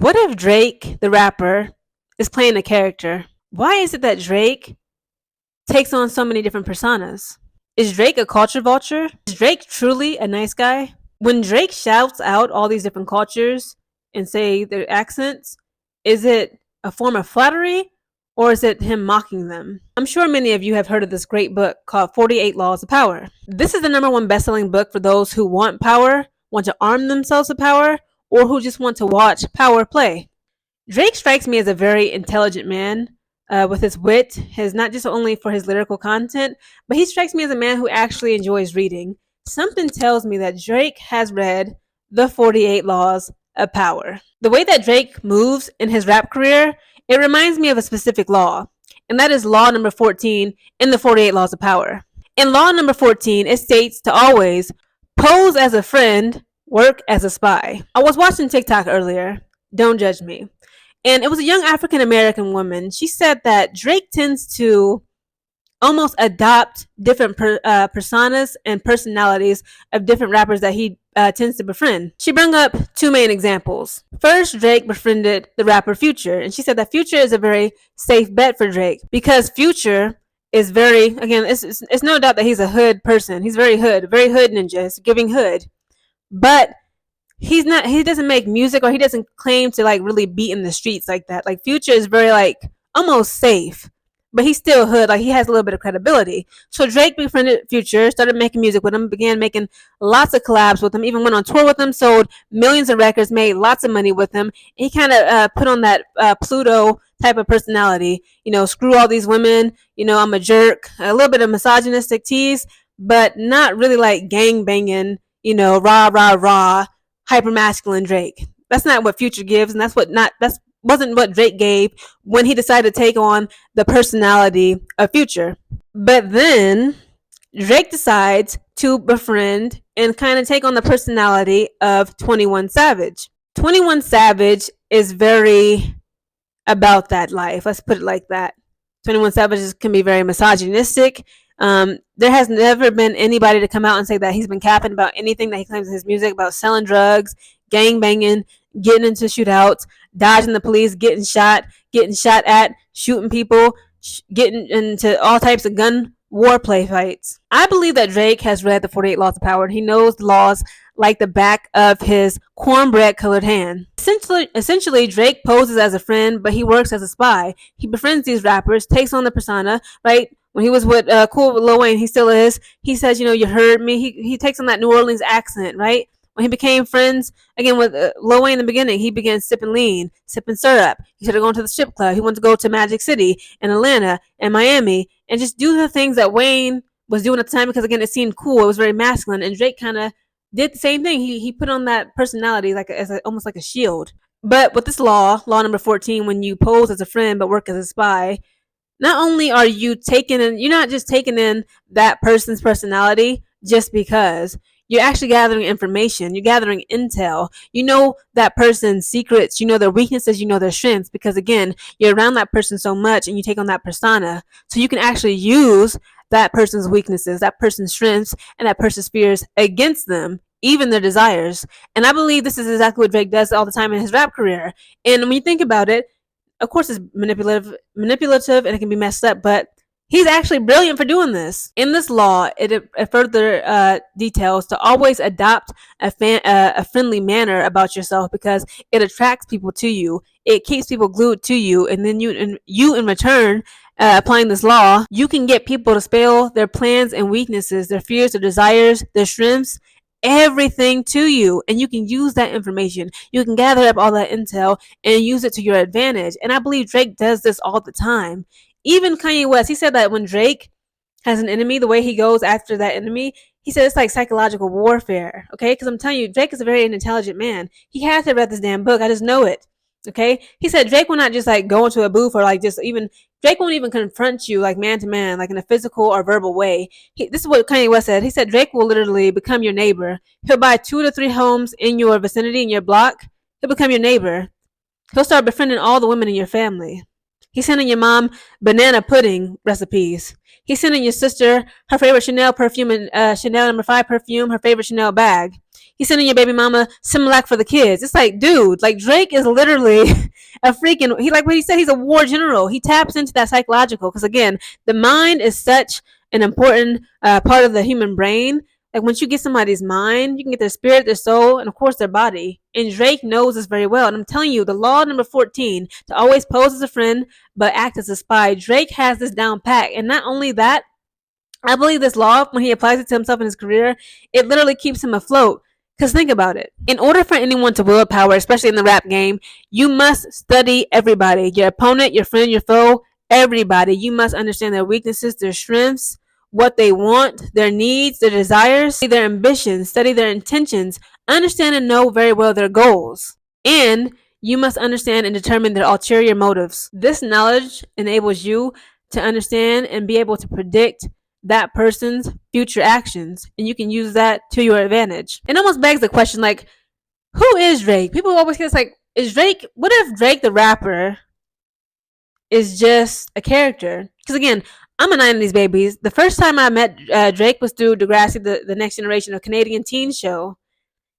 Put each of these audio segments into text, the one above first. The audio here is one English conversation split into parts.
What if Drake, the rapper, is playing a character? Why is it that Drake takes on so many different personas? Is Drake a culture vulture? Is Drake truly a nice guy? When Drake shouts out all these different cultures and say their accents, is it a form of flattery or is it him mocking them? I'm sure many of you have heard of this great book called 48 Laws of Power. This is the number one best-selling book for those who want power, want to arm themselves with power, or who just want to watch power play. Drake strikes me as a very intelligent man with his wit, his not just only for his lyrical content, but he strikes me as a man who actually enjoys reading. Something tells me that Drake has read the 48 Laws of Power. The way that Drake moves in his rap career, it reminds me of a specific law, and that is law number 14 in the 48 Laws of Power. In law number 14, it states to always pose as a friend, work as a spy. I was watching TikTok earlier. Don't judge me. And it was a young African American woman. She said that Drake tends to almost adopt different personas and personalities of different rappers that he tends to befriend. She brought up two main examples. First, Drake befriended the rapper Future, and she said that Future is a very safe bet for Drake because Future is very, again, it's no doubt that he's a hood person. He's very hood ninja. He's giving hood. But he doesn't make music, or he doesn't claim to like really be in the streets like that. Like Future is very like almost safe, but he's still hood. Like he has a little bit of credibility. So Drake befriended Future, started making music with him, began making lots of collabs with him, even went on tour with him, sold millions of records, made lots of money with him. And he kind of put on that Pluto type of personality. You know, screw all these women. You know, I'm a jerk. A little bit of misogynistic tease, but not really like gang banging. You know, rah rah rah, hyper masculine Drake. That's not what Future gives, and that's wasn't what Drake gave when he decided to take on the personality of Future. But then Drake decides to befriend and kind of take on the personality of 21 Savage. 21 Savage is very about that life. Let's put it like that. 21 Savage can be very misogynistic. There has never been anybody to come out and say that he's been capping about anything that he claims in his music about selling drugs, gang banging, getting into shootouts, dodging the police, getting shot at, shooting people, getting into all types of gun war play fights. I believe that Drake has read the 48 Laws of Power and he knows the laws like the back of his cornbread colored hand. Essentially, Drake poses as a friend, but he works as a spy. He befriends these rappers, takes on the persona, right? When he was with Cool with Lil Wayne, he still is. He says, you know, you heard me. He takes on that New Orleans accent, right? When he became friends again with Lil Wayne in the beginning, he began sipping lean, sipping syrup. He started going to the strip club. He wanted to go to Magic City and Atlanta and Miami and just do the things that Wayne was doing at the time because, again, it seemed cool. It was very masculine. And Drake kind of did the same thing. He put on that personality like almost like a shield. But with this law number 14, when you pose as a friend but work as a spy, not only are you you're not just taking in that person's personality just because. You're actually gathering information. You're gathering intel. You know that person's secrets. You know their weaknesses. You know their strengths. Because again, you're around that person so much and you take on that persona. So you can actually use that person's weaknesses, that person's strengths, and that person's fears against them, even their desires. And I believe this is exactly what Drake does all the time in his rap career. And when you think about it, of course, it's manipulative, and it can be messed up, but he's actually brilliant for doing this. In this law, it further details to always adopt a friendly manner about yourself because it attracts people to you. It keeps people glued to you, and then you in return, applying this law, you can get people to spill their plans and weaknesses, their fears, their desires, their strengths, everything to you, and you can use that information. You can gather up all that intel and use it to your advantage. And I believe Drake does this all the time. Even Kanye West, he said that when Drake has an enemy, the way he goes after that enemy, he said it's like psychological warfare. Okay, because I'm telling you, Drake is a very intelligent man. He has to read this damn book. I just know it. Okay, he said Drake will not just like go into a booth or like just even Drake won't even confront you like man to man, like in a physical or verbal way. This is what Kanye West said. He said Drake will literally become your neighbor. He'll buy 2 to 3 homes in your vicinity, in your block. He'll become your neighbor. He'll start befriending all the women in your family. He's sending your mom banana pudding recipes. He's sending your sister her favorite Chanel perfume and Chanel No. 5 perfume, her favorite Chanel bag. He's sending your baby mama Similac for the kids. It's like, dude, like Drake is literally a freaking, he like what he said, he's a war general. He taps into that psychological, because again, the mind is such an important part of the human brain. Like once you get somebody's mind, you can get their spirit, their soul, and of course their body. And Drake knows this very well. And I'm telling you, the law number 14, to always pose as a friend but act as a spy. Drake has this down pat. And not only that, I believe this law, when he applies it to himself in his career, it literally keeps him afloat. Because think about it. In order for anyone to wield power, especially in the rap game, you must study everybody. Your opponent, your friend, your foe, everybody. You must understand their weaknesses, their strengths, what they want, their needs, their desires, their ambitions, study their intentions, understand and know very well their goals. And you must understand and determine their ulterior motives. This knowledge enables you to understand and be able to predict that person's future actions, and you can use that to your advantage. It almost begs the question, like, who is Drake? People always get like, is Drake, what if Drake the rapper is just a character? Because again, I'm a 90s baby. The first time I met Drake was through Degrassi, the Next Generation, a Canadian teen show.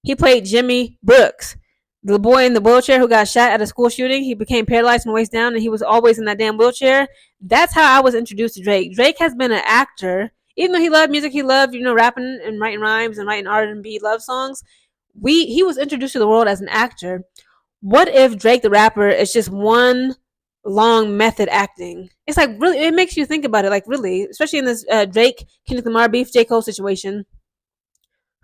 He played Jimmy Brooks, the boy in the wheelchair who got shot at a school shooting. He became paralyzed from the waist down, and he was always in that damn wheelchair. That's how I was introduced to Drake. Drake has been an actor. Even though he loved music, he loved, rapping and writing rhymes and writing R&B love songs. He was introduced to the world as an actor. What if Drake the rapper is just one long method acting? It's like, really, it makes you think about it. Like, really, especially in this Drake, Kendrick Lamar beef, J. Cole situation.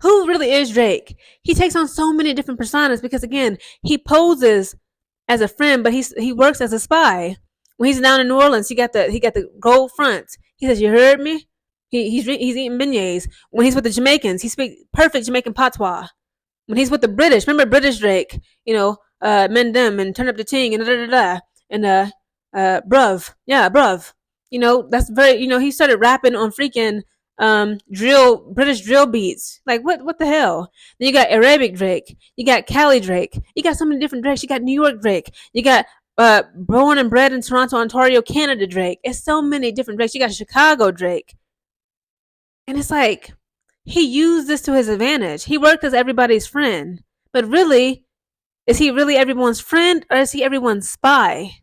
Who really is Drake? He takes on so many different personas because, again, he poses as a friend, but he works as a spy. When he's down in New Orleans, he got the gold fronts. He says, "You heard me." He's eating beignets. When he's with the Jamaicans, he speaks perfect Jamaican patois. When he's with the British, remember British Drake? Mend them and turn up the ting and da da da and bruv, yeah, bruv. That's very. He started rapping on freaking British drill beats. Like what the hell? Then you got Arabic Drake, you got Cali Drake, you got so many different Drakes, you got New York Drake, you got born and bred in Toronto, Ontario, Canada Drake. It's so many different Drakes. You got Chicago Drake. And it's like, he used this to his advantage. He worked as everybody's friend. But really, is he really everyone's friend, or is he everyone's spy?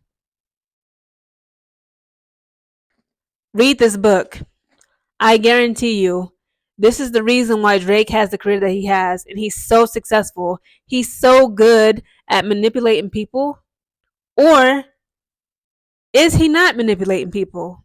Read this book. I guarantee you, this is the reason why Drake has the career that he has, and he's so successful. He's so good at manipulating people. Or is he not manipulating people?